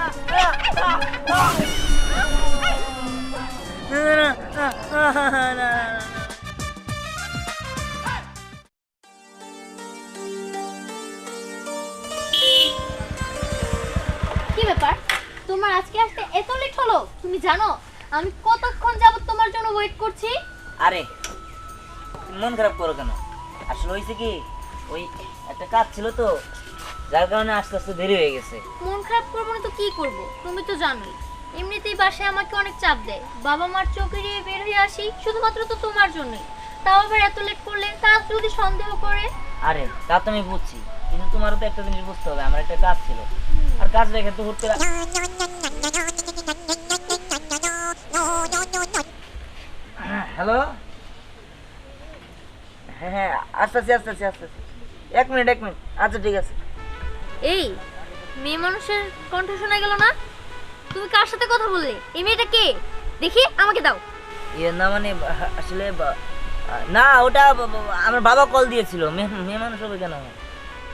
কি ব্যাপার, তোমার আজকে আসতে এত লেট হলো? তুমি জানো আমি কতক্ষণ যাবত তোমার জন্য ওয়েট করছি? আরে মন খারাপ করো কেন? আসলে হয়েছে কি, ওই একটা কাজ ছিল তো, যার কারণে আস্তে আস্তে দেরি হয়ে গেছে। মন খারাপ করবো না তো কি করব? তুমি তো জানোই এমনিতেই বাসায় আমাকে অনেক চাপ দেয়। বাবা মার চোখে দিয়ে বের হয়ে আসি শুধুমাত্র তো তোমার জন্যই। তাও আবার এত লেট করলে তারা যদি সন্দেহ করে। আরে তা তো আমি বুঝছি, কিন্তু তোমারও তো একটা জিনিস বুঝতে হবে, আমার একটা কাজ ছিল, আর কাজ রেখে তো হুট করে। হ্যালো, হ্যাঁ হ্যাঁ আসতেছি আসতেছি আসতেছি, 1 মিনিট 1 মিনিট, আচ্ছা ঠিক আছে। এই মেয়ে মানুষের কণ্ঠ শোনা গেল না? তুমি কার সাথে কথা বললে? এই মেয়েটা কে? দেখি আমাকে দাও। ইয়ে না মানে আসলে না ওটা আমার বাবা কল দিয়েছিল। মেয়ে মানুষ হবে কেন?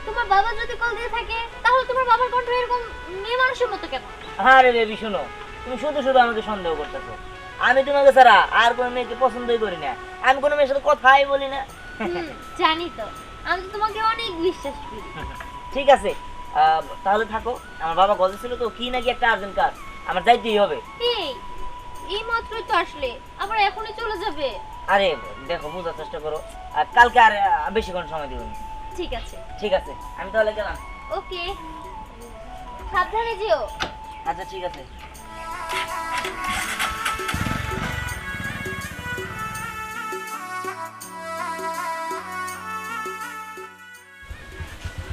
তোমার বাবা যদি কল দিয়ে থাকে তাহলে তোমার বাবার কণ্ঠ এরকম মেয়ে মানুষের মতো কেন? আরে বেবি শোনো, তুমি শুধু শুধু আমাকে সন্দেহ করতেছো। আমি তোমাকে ছাড়া আর কোনো মেয়েকে পছন্দই করি না, আমি কোনো মেয়ের সাথে কথাই বলি না। জানি তো, আমি তো তোমাকে অনেক বিশ্বাস করি। ঠিক আছে, তাহলে থাকো। আমার বাবা কল দিয়েছিল তো, কি নাকি একটা আর্জেন্ট কাজ, আমার যাইতেই হবে। এই মাত্রই তো আসলে, আবার এখনই চলে যাবে? আরে দেখো, বোঝার চেষ্টা করো, কালকে আর বেশিক্ষণ সময় দিব না। ঠিক আছে ঠিক আছে, আমি তাহলে গেলাম। ওকে, সাবধানে যেও। আচ্ছা ঠিক আছে।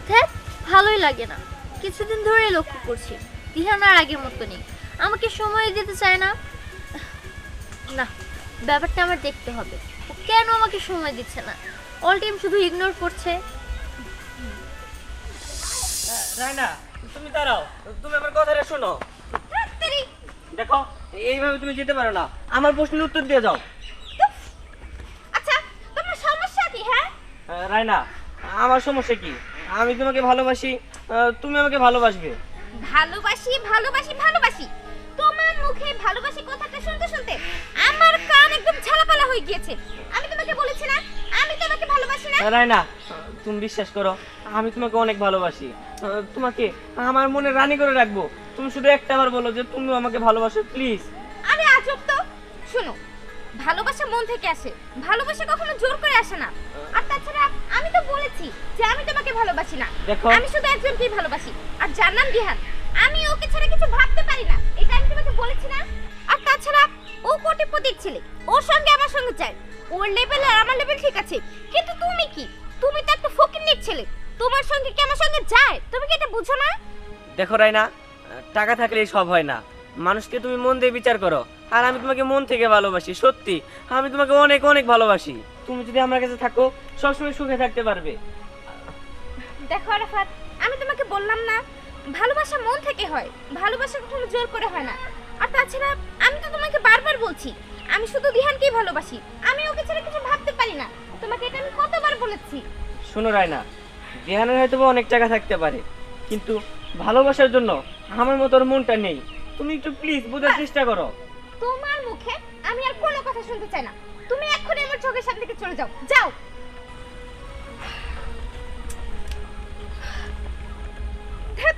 ধ্যাৎ, ভালোই লাগে না। কিছুদিন ধরে লক্ষ্য করছি দিহান আর আগের মতো নেই, আমাকে সময় দিতে চায় না। না, ব্যাপারটা আমার দেখতে হবে, ও কেন আমাকে সময় দিচ্ছে না, অল টাইম শুধু ইগনোর করছে। রাইনা, তুমি দাঁড়াও, তুমি আমার কথাটা শোনো। দেখো, এইভাবে তুমি যেতে পারো না, আমার প্রশ্নের উত্তর দিয়ে যাও। আচ্ছা, তোমার সমস্যা কি? হ্যাঁ রাইনা, আমার সমস্যা কি? আমি তোমাকে ভালোবাসি, তুমি আমাকে ভালোবাসবে। ভালোবাসি ভালোবাসি ভালোবাসি, তোমার মুখে ভালোবাসি কথাটা শুনতে শুনতে আমার কান একদম ঝালাপালা হয়ে গিয়েছে। আমি তোমাকে বলেছি না আমি তোমাকে ভালোবাসি না? রাইনা, তুমি বিশ্বাস করো, আমি তোমাকে অনেক ভালোবাসি, তোমাকে আমার মনে রানী করে রাখবো। তুমি শুধু একটাবার বলো যে তুমি আমাকে ভালোবাসো, প্লিজ। আরে আজব তো। শোনো, ভালোবাসা মন থেকে আসে, ভালোবাসা কখনো জোর করে আসে না। আর তাছাড়া আমি তো বলেছি যে আমি তোমাকে ভালোবাসি না, দেখো, আমি শুধু একজনকেই ভালোবাসি, আর যার নাম দিহান। আমি ওকে ছাড়া কিছু ভাবতে পারি না, এটা আমি তোমাকে বলেছি না? আর তাছাড়া ও কোটিপতির ছেলে, ওর সঙ্গে আমার সঙ্গে চাই, ওর লেভেল আর আমার লেভেল ঠিক আছে। কিন্তু তুমি কি? তুমি তো একটা ফকিন্নির ছেলে, তোমার সঙ্গে কি আমার সঙ্গে যায়? তুমি কি এটা বুঝো না? দেখো রাইনা, টাকা থাকলেই সব হয় না, মানুষকে তুমি মন দিয়ে বিচার করো। আর আমি তোমাকে মন থেকে ভালোবাসি, সত্যি আমি তোমাকে অনেক অনেক ভালোবাসি। তুমি যদি আমার কাছে থাকো সবসময় সুখে থাকতে পারবে। দেখো আরাফাত, আমি তোমাকে বললাম না ভালোবাসা মন থেকে হয়, ভালোবাসা কখনো জোর করে হয় না। আর তাছাড়া আমি তো তোমাকে বারবার বলছি আমি শুধু দিহানকেই ভালোবাসি, আমি ওকে ছাড়া কিছু ভাবতে পারি না। তোমাকে এটা আমি কতবার বলেছি? শোনো রাইনা, রেহানের হয়তো বা অনেক টাকা থাকতে পারে, কিন্তু ভালোবাসার জন্য আমার মতো ওর মনটা নেই। তুমি একটু প্লিজ বোঝার চেষ্টা করো। তোমার মুখে আমি আর কোনো কথা শুনতে চাই না, তুমি এক্ষুনি আমার চোখের সামনে থেকে চলে যাও, যাও। ধ্যাৎ,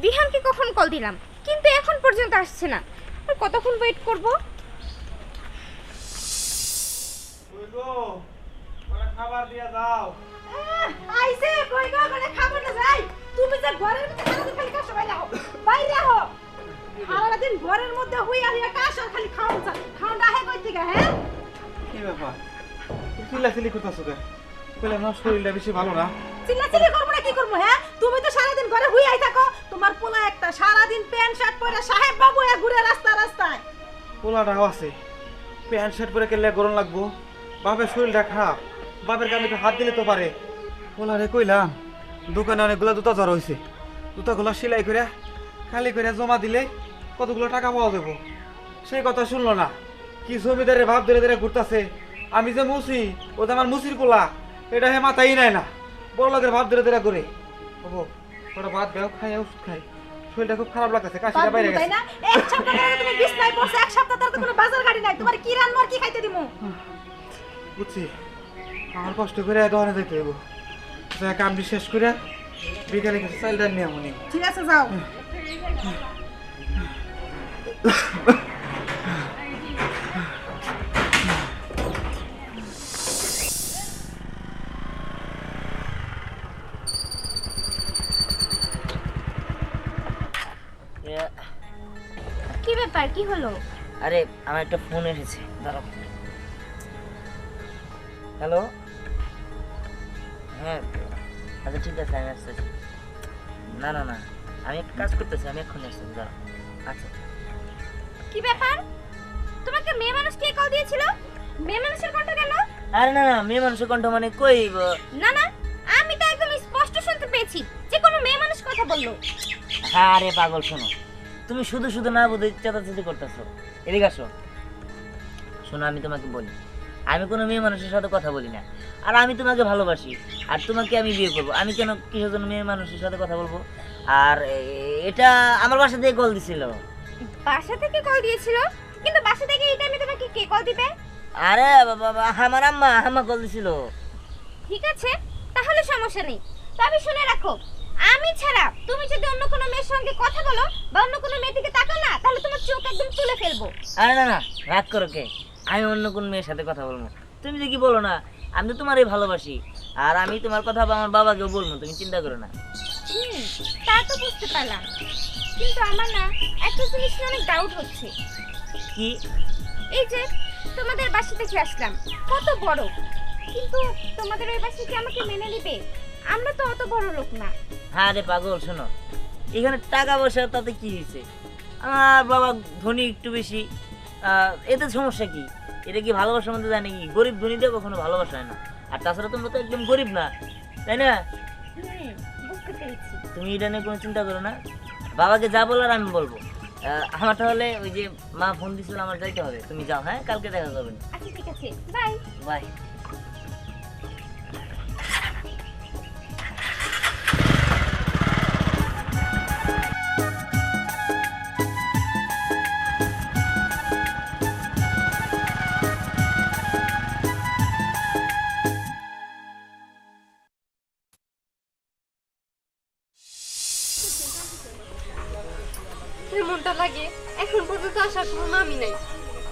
দিহানকে কখন কল দিলাম কিন্তু এখন পর্যন্ত আসছে না, আর কতক্ষণ ওয়েট করব? খাবার দিয়ে দাও। আইছে কই গো করে খাবো না যাই, তুমি যে ঘরের মধ্যে সারা দিন খালি কাজ বাইরে হও, বাইরে হও। সারা দিন ঘরের মধ্যে হই আর কাজ আর খালি খাওয়া চা খাওয়া হে কই থেকে? হ্যাঁ কি ব্যাপার, চিল্লাচিল্লি করতেছো কেন? কইলাম না শরীরটা বেশি ভালো না। চিল্লাচিল্লি করবো না কি করবো? হ্যাঁ, তুমি তো সারা দিন ঘরে হুই আই থাকো, তোমার পোলা একটা সারা দিন প্যান্ট শার্ট পরে সাহেব বাবু হয়ে ঘুরে রাস্তা রাস্তায়। পোলাটাও আছে, প্যান্ট শার্ট পরে কেলে গরম লাগবো। বাপের শরীরটা খারাপ, বাপের কানে একটু হাত দিলে তো পারে। পোলারে কইলাম দোকানে অনেকগুলো জুতা জড়ো হয়েছে, জুতাগুলো সেলাই করে খালি করে জমা দিলে কতগুলো টাকা পাওয়া যাবো। সেই কথা শুনলো না, কি জমিদারে ভাব ধরে ধরে ঘুরতেছে। আমি যে মুসি, ও যে আমার মুসির পোলা, এটা হে মাথাই নেয় না, বড় লোকের ভাব ধরে ধরে করে। ওটা ভাত দেও, খাই ওষুধ খাই। শরীরটা খুব খারাপ লাগতেছে, কাশিটা বাইরে তাই গেছে। না? এক সপ্তাহ ধরে তুমি বিছনায় পড়ছো, এক সপ্তাহ ধরে তো কোনো বাজার গাড়ি নাই, তোমার কি রান্না আর কি খাইতে দিমু? বুঝছি, আমার কষ্ট করে দোকানে যেতে হইব। কামটি শেষ করে বিকালে কিছু চালটা নিয়ে আমনি। ঠিক আছে যাও। কি ব্যাপার, কি হলো? আরে আমার একটা ফোন এসেছে, দাঁড়াও। হ্যালো, হ্যাঁ আচ্ছা ঠিক আছে, আমি আসতেছি। না না না, আমি একটা কাজ করতেছি, আমি এক্ষুনি আসতেছি, দাঁড়াও। আচ্ছা কি ব্যাপার? তোমাকে মেয়ে মানুষ কে কল দিয়েছিল? মেয়ে মানুষের কণ্ঠ কেন? আরে না না, মেয়ে মানুষের কণ্ঠ মানে কই না না, আমি তো একদম স্পষ্ট শুনতে পেয়েছি যে কোনো মেয়ে মানুষ কথা বললো। হ্যাঁ আরে পাগল, শোনো, তুমি শুধু শুধু না বুঝে চেতাচেতি করতেছো। এদিকে আসো, শোনো আমি তোমাকে বলি, আমি কোনো মেয়ে মানুষের সাথে কথা বলি না, আর আমি তোমাকে ভালোবাসি, আর তোমাকে আমি বিয়ে করবো। আমি কেন কিসের জন্য মেয়ে মানুষের সাথে কথা বলবো? আর এটা আমার বাসা থেকে কল দিছিল। বাসা থেকে কল দিয়েছিল? কিন্তু বাসা থেকে এই টাইমে তোমাকে কে কল দিবে? আরে বাবা, আমার আম্মা কল দিছিল। ঠিক আছে, তাহলে সমস্যা নেই। তবে শুনে রাখো, আমি ছাড়া তুমি যদি অন্য কোনো মেয়ের সঙ্গে কথা বলো বা অন্য কোনো মেয়ের দিকে তাকাও না, তাহলে তোমার চোখ একদম তুলে ফেলবো। আরে না না, রাগ করো কে? আমি অন্য কোন মেয়ের সাথে কথা বলবো? তুমি যে কি বলো না, আমি তো তোমারই ভালোবাসি, আর আমি তোমার কথা আমার বাবাকেও বলবো, তুমি চিন্তা করো না। তা তো বুঝতে পারলাম, কিন্তু আমার না একটা জিনিস নিয়ে অনেক ডাউট হচ্ছে। কি? এই যে তোমাদের বাসা থেকে আসলাম, কত বড়, কিন্তু তোমাদের ওই বাসা কি আমাকে মেনে নেবে? আমরা তো অত বড় লোক না। হ্যাঁ রে পাগল, শোনো, এখানে টাকা পয়সা তাতে কি হয়েছে? আমার বাবা ধনী একটু বেশি, এতে সমস্যা কি? এটা কি ভালোবাসার মধ্যে যায় নাকি? গরিব ধনীদের কখনো ভালোবাসা হয় না। আর তাছাড়া তোমরা তো একদম গরিব না, তাই না? বুঝতে পেরেছি। তুমি এটা নিয়ে কোনো চিন্তা করো না, বাবাকে যা বলার আমি বলবো। আমার তাহলে ওই যে মা ফোন দিছিল, আমার যাইতে হবে, তুমি যাও, হ্যাঁ কালকে দেখা করবেন। আচ্ছা ঠিক আছে, বাই। বাই। মনটা লাগে এখন পর্যন্ত আসার কোনো নামই নাই।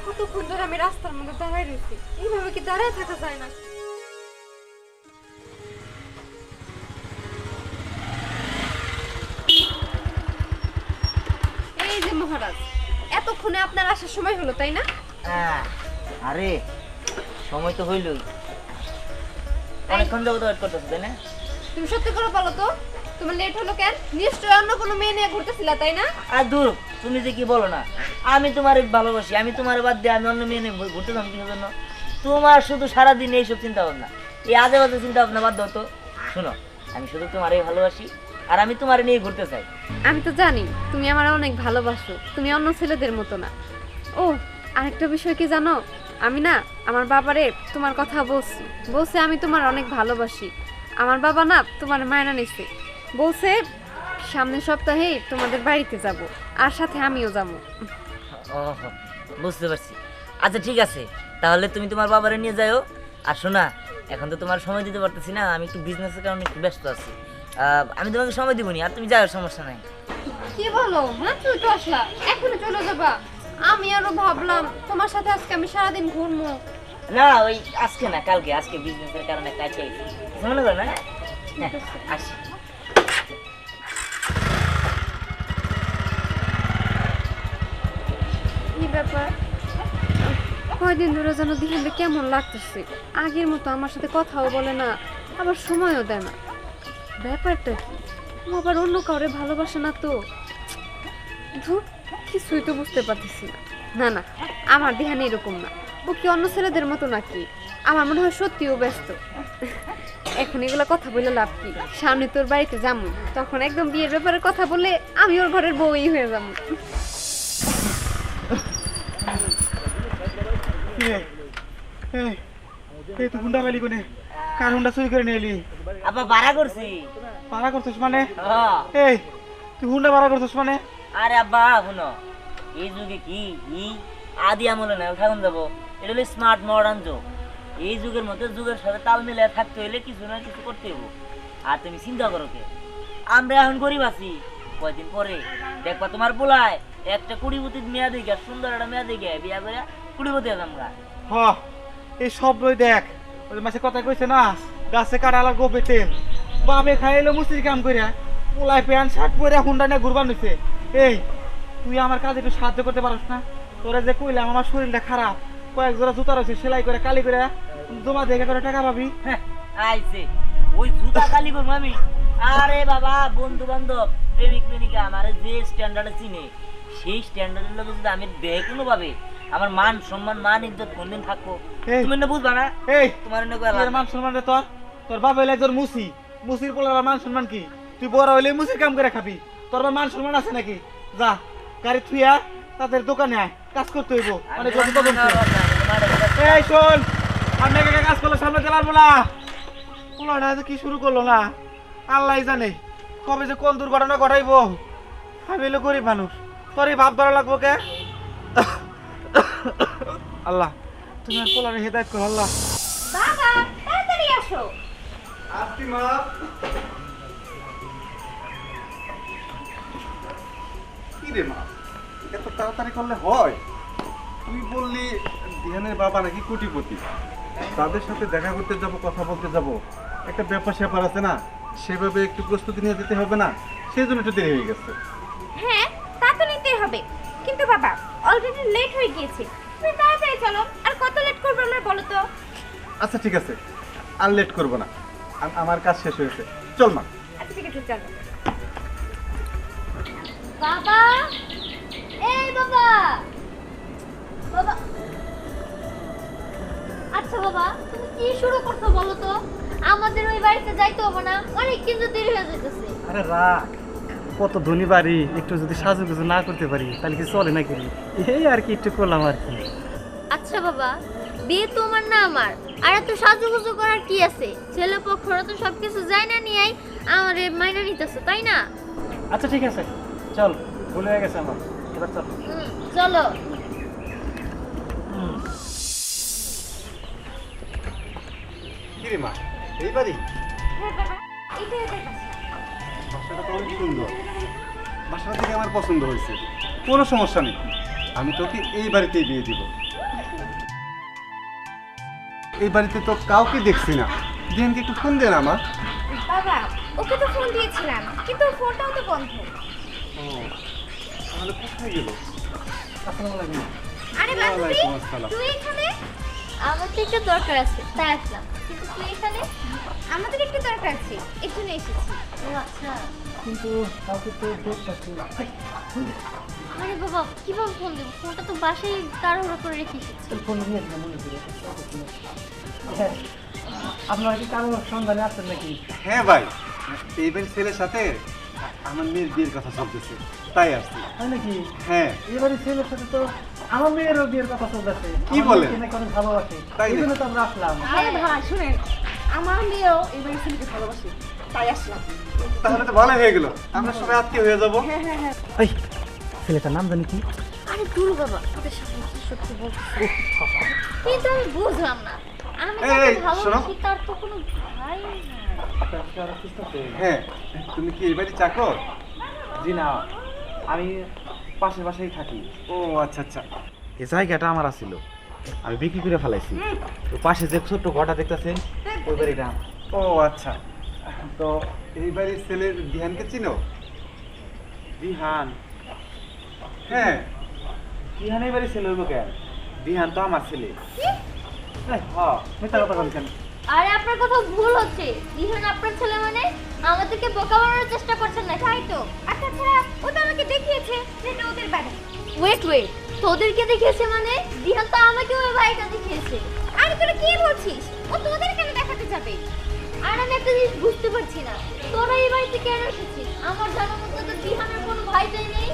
কতক্ষণ ধরে আমি রাস্তার মধ্যে দাঁড়ায় রয়েছি, এইভাবে কি দাঁড়ায় থাকা যায় না? এই যে মহারাজ, এতক্ষণে আপনার আসার সময় হলো তাই না? আরে সময় তো হইলই, অনেকক্ষণ যাবো তো ওয়েট করতেছো, তাই না? তুমি সত্যি করে বলো তো, তোমার লেট হলো কেন? নিশ্চয়ই অন্য কোনো মেয়ে নিয়ে ঘুরতেছিলা তাই না? আর দূর, তুমি যে কি বলো না, আমি তোমার ভালোবাসি, আমি তোমার বাদ দিয়ে আমি অন্য মেয়ে নিয়ে ঘুরতে যাবো কিসের জন্য? তোমার শুধু সারাদিন এইসব চিন্তা ভাবনা, এই আজে বাজে চিন্তা ভাবনা বাদ দাও তো। শোনো, আমি শুধু তোমারই ভালোবাসি, আর আমি তোমার নিয়ে ঘুরতে চাই। আমি তো জানি তুমি আমার অনেক ভালোবাসো, তুমি অন্য ছেলেদের মতো না। ও আরেকটা বিষয় কি জানো, আমি না আমার বাবারে তোমার কথা বলছি আমি তোমার অনেক ভালোবাসি। আমার বাবা না তোমার মায়না নিছে, বলছে সামনের সপ্তাহে তোমাদের বাড়িতে যাব, আর সাথে আমিও যাব। ও বুঝতে পারছি। আচ্ছা ঠিক আছে, তাহলে তুমি তোমার বাবারে নিয়ে যাও। আর শোনা, এখন তো তোমার সময় দিতে পারতেছি না, আমি একটু বিজনেসের কারণে একটু ব্যস্ত আছি। আমি তোমাকে সময় দিবনি, আর তুমি যাও, সমস্যা নাই। কি বলো, মাত্র তো আসলা, এখনই চলে যাবা? আমি আরো ভাবলাম তোমার সাথে আজকে আমি সারাদিন ঘুরবো। না ওই আজকে না, কালকে। আজকে বিজনেসের কারণে কাজে আইছি, মনে করো না? হ্যাঁ আসি। কি ব্যাপার, কয়দিন ধরে যেন দিহানকে কেমন লাগতেছে, আগের মতো আমার সাথে কথাও বলে না, আবার সময়ও দেয় না। ব্যাপারটা কি, ও আবার অন্য কাউরে ভালোবাসে না তো? ধুর, কিছুই তো বুঝতে পারতেছি না। না না, আমার দিহান এরকম না, ও কি অন্য ছেলেদের মতো নাকি? আমার মনে হয় সত্যিও ব্যস্ত। এখন এগুলো কথা বলে লাভ কি, সামনে তোর বাড়িতে যাবো, তখন একদম বিয়ের ব্যাপারে কথা বললে আমি ওর ঘরের বউই হয়ে যাবো। এই তো হুন্ডা পেলি কোনে, কার হুন্ডা চুরি করে নিয়ে এলি? আপা ভাড়া করছি। পাড়া করছিস মানে? হ্যাঁ। এই তুই হুন্ডা ভাড়া করছিস মানে? আরে আব্বা শুনো, এই যুগে কি আদি আমলে না থাকুন যাবো, এটা হলো স্মার্ট মডার্ন যুগ। এই যুগের মধ্যে যুগের সাথে তাল মিলিয়ে থাকতে হইলে কিছু না কিছু করতে হইব। আর তুমি চিন্তা করো কে, আমরা এখন গরিব আছি, কয়দিন পরে দেখবা তোমার পোলায় একটা কুড়িপতির মেয়া দেখে, সুন্দর একটা মেয়া দেখে বিয়া করে কুড়িপতি আমরা। হ, এই সব রই দেখ, ওই মাসে কথা কইছে না, গাছে কাটালা গোপে তেল, বাপে খাইলো মুসির কাম কইরা, পোলায় প্যান্ট শার্ট পরে হুন্ডা নিয়ে ঘুরবান হইছে। এই তুই আমার কাজে একটু সাহায্য করতে পারস না? তোরা যে কইলাম আমার শরীরটা খারাপ, কয়েক জোড়া জুতা রয়েছে সেলাই করে কালি করে জমা দেখে করে টাকা পাবি। হ্যাঁ আইছে ওই জুতা কালি করবো আমি? আরে বাবা, বন্ধু বান্ধব প্রেমিক প্রেমিকা আমার যে স্ট্যান্ডার্ডে চিনে, সেই স্ট্যান্ডার্ডের লোক যদি আমি দেখ কোনো ভাবে, আমার মান সম্মান মান ইজ্জত কোনদিন থাকবো? এই, তুমি না বুঝবা না? এই তোমার এনে তোর কইলাম। মান সম্মান রে তোর, তোর বাবা হইলে তোর মুসি, মুসির পোলার মান সম্মান কি? তুই বড় হইলে মুসির কাম করে খাবি, তোর আবার মান সম্মান আছে নাকি? যা গাড়ি থুইয়া তাদের দোকানে আয়, কাজ করতে হইব। অনেক কথা বলছে। এই শোন, আমি একা কাজ করলে সামলাতে পারবো না। পোলাটা তো কি শুরু করলো না, আল্লাহ জানে কবে যে কোন দুর্ঘটনা ঘটাইবো। আমি হইলো গরিব মানুষ, তোর এই ভাব ধরা লাগবো কে? আল্লাহ তুমি আর পোলারে হেদায়েত করো আল্লাহ। বাবা তাড়াতাড়ি আসো। আসছি মা। কি রে মা, এত তাড়াতাড়ি করলে হয়? তুই বললি ধ্যানের বাবা নাকি কোটিপতি, তাদের সাথে দেখা করতে যাব, কথা বলতে যাব, একটা ব্যাপার স্যাপার আছে না, সেভাবে একটু প্রস্তুতি নিয়ে যেতে হবে না, সেই জন্য একটু দেরি হয়ে গেছে। হ্যাঁ তা তো নিতেই হবে, কিন্তু বাবা অলরেডি লেট হয়ে গিয়েছে, তুমি তাড়াতাড়ি চলো। আর কত লেট করবো আমরা বলো তো? আচ্ছা ঠিক আছে, আর লেট করবো না, আমার কাজ শেষ হয়েছে, চল মা। আচ্ছা ঠিক আছে চলো। বাবা, এই বাবা, বাবা। আচ্ছা বাবা, তুমি কি শুরু করছো বলো তো? আমাদের ওই বাড়িতে যাইতে হবে না, অনেক কিন্তু দেরি হয়ে যাইতেছে। আরে রাখ, কত ধনী বাড়ি, একটু যদি সাজুগুজু না করতে পারি তাহলে কি চলে নাকি? এই আর কি একটু করলাম আর কি। আচ্ছা বাবা, বিয়ে তোমার না আমার, আর এত সাজুগুজু করার কি আছে? ছেলে পক্ষরা তো সবকিছু যায় না নিয়েই আমার মাইনা নিতেছে, তাই না? আচ্ছা ঠিক আছে, চল, ভুল হয়ে গেছে আমার, এবার চল। চলো। কি রে মা, এই বাড়ি? হ্যাঁ বাবা, এটা এদের বাসা। বাসাটা তো অনেক সুন্দর, বাসাটা থেকে আমার পছন্দ হয়েছে, কোনো সমস্যা নেই, আমি তোকে এই বাড়িতেই বিয়ে দিব। এই বাড়িতে তো কাউকে দেখছি না, দিনকে একটু ফোন দে না আমার। বাবা ওকে তো ফোন দিয়েছিলাম, কিন্তু ওর ফোনটাও তো বন্ধ। ও, তাহলে কোথায় গেল? আসসালামু আলাইকুম। আরে বান্ধবী, ওয়ালাইকুম আসসালাম। তুই এখানে? আমার তো একটু দরকার আছে, তাই আসলাম। কিন্তু তুই এখানে? আমাদের একটু দরকার আছে, এর জন্য এসেছি। ও আচ্ছা। কিন্তু কাউকে তো দেখতেছি না। আরে বাবা, কিভাবে ফোন দেবো? ফোনটা তো বাসায় তাড়াহুড়ো করে রেখে এসেছি। ফোন নিয়ে মনে করি। হ্যাঁ, আপনারা কি কারো সন্ধানে আসছেন নাকি? হ্যাঁ ভাই, এই বাড়ির ছেলের সাথে আমার মেয়ের বিয়ের কথা চলতেছে, তাই আসছি। তাই নাকি? হ্যাঁ, এবারে ছেলের সাথে তো আমার মেয়েরও বিয়ের কথা চলতেছে। কি বলেন? অনেক ভালোবাসে, তাই এই জন্য নাকি? তো আমরা আসলাম। আরে ভাই শুনেন, আমার মেয়েও এবারে ছেলেকে ভালোবাসে, তাই আসলাম। তাহলে তো ভালো হয়ে গেল, আমরা সবাই আত্মীয় হয়ে যাবো। হ্যাঁ হ্যাঁ হ্যাঁ। এই ছেলেটার নাম জানি কি? আরে দূর বাবা, তোদের সাথে কি সত্যি বলছিস? কিন্তু আমি বুঝলাম না, আমি এই, যাকে এই, শোনো। ভালোবাসি তার তো কোনো ভাই নাই। হ্যাঁ, তুমি কি এই বাড়ি চাকর? জি না, আমি পাশের বাসায় থাকি। ও আচ্ছা আচ্ছা, এই জায়গাটা আমার আছিল, আমি বিক্রি করে ফেলাইছি। তো পাশে যে ছোট্ট ঘরটা দেখতেছেন, ওই বাড়িটা আমার। ও আচ্ছা, তো এই বাড়ির ছেলের ধ্যানকে চিনো? বিহান, হ্যাঁ, বিহান এই বাড়ি ছেলে হইব কেন? বিহান তো আমার ছেলে। হ্যাঁ, মিথ্যা কথা বলছেন। আরে আপনার কথা ভুল হচ্ছে, দিহান আপনার ছেলে মানে? আমাদেরকে বোকা বানানোর চেষ্টা করছেন না, তাই তো। আর তাছাড়া ও তো আমাকে দেখিয়েছে যে এটা ওদের বাড়ি। ওয়েট তোদেরকে দেখিয়েছে মানে? দিহান তো আমাকে ওই বাড়িটা দেখিয়েছে। আরে তোরা কি বলছিস? ও তোদের কেন দেখাতে যাবে? আর আমি একটা জিনিস বুঝতে পারছি না, তোরা এই বাড়িতে কেন এসেছিস? আমার জানার মধ্যে তো দিহানের কোনো ভাইটাই নেই।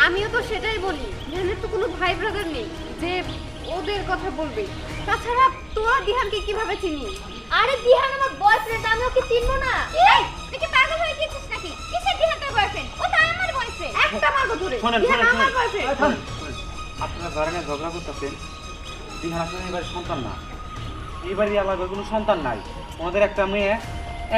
আমিও তো সেটাই বলি, দিহানের তো কোনো ভাই ব্রাদার নেই যে ওদের কথা বলবে। তাছাড়া তোরা দিহানকে কিভাবে চিনিস? আরে দিহান আমার বয়ফ্রেন্ড, আমি ওকে চিনবো না? এই, তুই কি পাগল হয়ে গেছিস নাকি? কিসের দিহান তোর বয়ফ্রেন্ড? ও তো আমার বয়ফ্রেন্ড। একটা মারবো ধরে শোনেন, দিহান শোনেন, আমার শোনেন। বয়ফ্রেন্ড। আপনারা যারা নিয়ে ঝগড়া করতেছেন, দিহান আসলে এবারে সন্তান না, এবারে আলাদা কোনো সন্তান নাই। ওনাদের একটা মেয়ে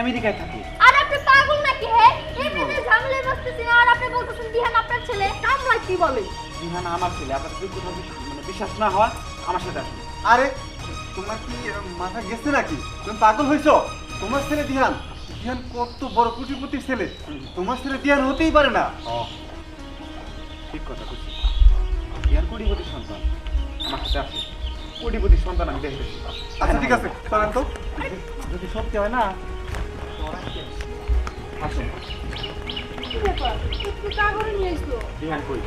আমেরিকায় থাকে। আর আপনি পাগল নাকি হে এমনি ঝামেলায় বসতেছেন আর আপনি বলতেছেন দিহান আপনার ছেলে কামলা কি বলে? দিহান আমার ছেলে, আপনার যদি কোনো মানে বিশ্বাস না হয় আমার সাথে আসুন। আরে তোমার কি মাথা গেছে নাকি? তুমি পাগল হয়েছো? তোমার ছেলে দিহান, দিহান কত বড় কোটিপতির ছেলে, তোমার ছেলে দিহান হতেই পারে না। ঠিক কথা বলছি, দিহান কোটিপতির সন্তান, আমার সাথে আসে। কোটিপতির সন্তান আমি দেখতেছি। আচ্ছা ঠিক আছে, চলেন তো। যদি সত্যি হয় না আসুন। কি ব্যাপার? তুই কাগরে নিয়ে আসলো? দিহান কই?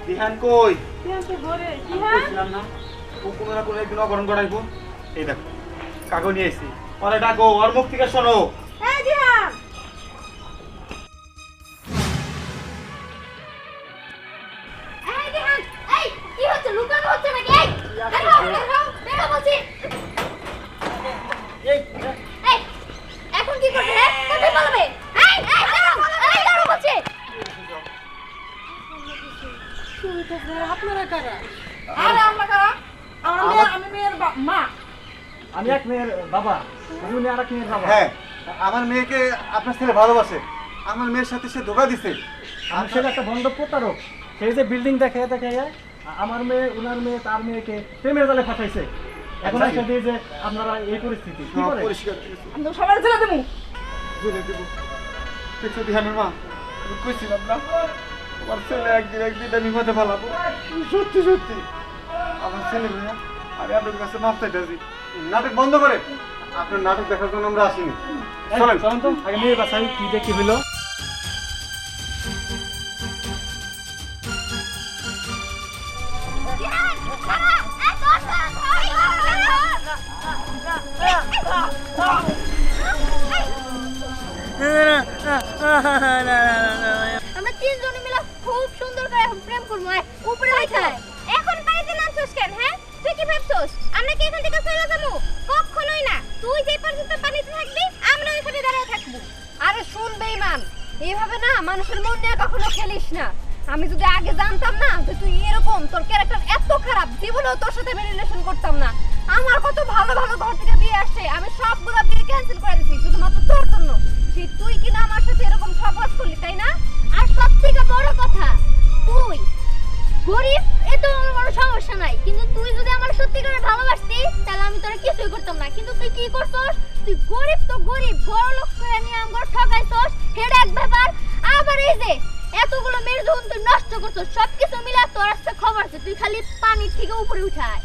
দিহান কই? দিহান তো ঘরে। দিহান? বলছিলাম না ও কোনো না কোনো একদিন অপহরণ করাইবো। এই দেখো কাগজ নিয়ে এসেছি, ওরে ডাকো, ওর মুখ থেকে শোনো। এই দিহান! এই দিহান এই কি হচ্ছে লুকানো হচ্ছে নাকি এই বেরো বলছি এই এখন কি করবে রে কোথায় পালাবে এই বেরো বলছি আপনারা কারা? আরে আমরা কারা? আমি মেয়ের মা। আমি এক মেয়ের বাবা, উনি আর এক মেয়ের বাবা। হ্যাঁ, আমার মেয়েকে আপনার ছেলে ভালোবাসে, আমার মেয়ের সাথে সে ধোকা দিছে। আমার ছেলে একটা বন্ধ প্রতারক। সেই যে বিল্ডিং দেখে আমার মেয়ে উনার মেয়ে তার মেয়েকে প্রেমের জালে ফাটাইছে। এখন এসে দিয়ে যে আপনারা এই পরিস্থিতি কি করে? পরিষ্কার আমি তো সবার ছেলে দেবো। জেলে দেবো। দেখছো দিহানের মা, আমি কইছিলাম না আমার ছেলে একদিন আমি বিপদে ফেলাবো। সত্যি সত্যি আমার ছেলে ভাইয়া, আমি আপনার কাছে মাপ চাইতেছি। নাটক বন্ধ করে, আপনার নাটক দেখার জন্য আমরা আসিনি। এই, চলেন। চলেন তো আগে মেয়ে বাসাই কি দেখি হইলো। দিহান খারা এই তোর আমরা তিনজনে মিলে খুব সুন্দর করে এখন প্রেম করবো উপরে ওইখানে এখন বাড়িতে নামছস কেন? হ্যাঁ, তুই কি ভাবছস আমরা কি এখান থেকে চলে যাবো? কখনোই না। তুই যে পর্যন্ত পানিতে থাকবি আমরা ওইখানে দাঁড়িয়ে থাকবো। আরে শুন বেঈমান, এইভাবে না মানুষের মন নিয়ে কখনো খেলিস না। আমি যদি আগে জানতাম না যে তুই এরকম, তোর ক্যারেক্টার এত খারাপ, জীবনেও তোর সাথে আমি রিলেশন করতাম না। আমার কত ভালো ভালো ঘর থেকে বিয়ে আসছে, আমি সবগুলো বিয়ে ক্যান্সেল করে দিছি শুধুমাত্র তোর জন্য। সেই তুই কিনা আমার সাথে এরকম সহবাস করলি, তাই না? আর সব থেকে বড় কথা তুই গরিব এতো আমার কোনো সমস্যা নাই কিন্তু তুই যদি আমার সত্যি করে ভালোবাসতি তাহলে আমি তোরা কিছুই করতাম না কিন্তু তুই কি করছস তুই গরিব তো গরিব বড় লোক করে নিয়ে আমার ঠকাইছস হেডা এক ব্যাপার আবার এই যে এতগুলো মেয়ের যখন তুই নষ্ট করছস সবকিছু মিলা তোর আজকে খবর আছে তুই খালি পানির থেকে উপরে উঠায়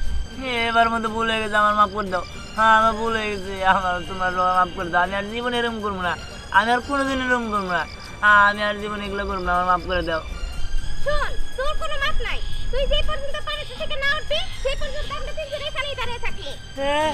এবার মধ্যে ভুল হয়ে গেছে, আমার মাফ করে দাও। হ্যাঁ আমার ভুল হয়ে গেছে, আমার তোমার মাফ করে দাও। আমি আর জীবনে এরকম করবো না, আমি আর কোনোদিন এরকম করবো না। আমি আর জীবনে এগুলো করবো না, আমার মাফ করে দাও। শোন, তোর কোনো মাপ নাই। তুই যে পর্যন্ত পানিতে থেকে না উঠবি সেই পর্যন্ত আমরা তিনজন এখানেই দাঁড়িয়ে থাকবো। হ্যাঁ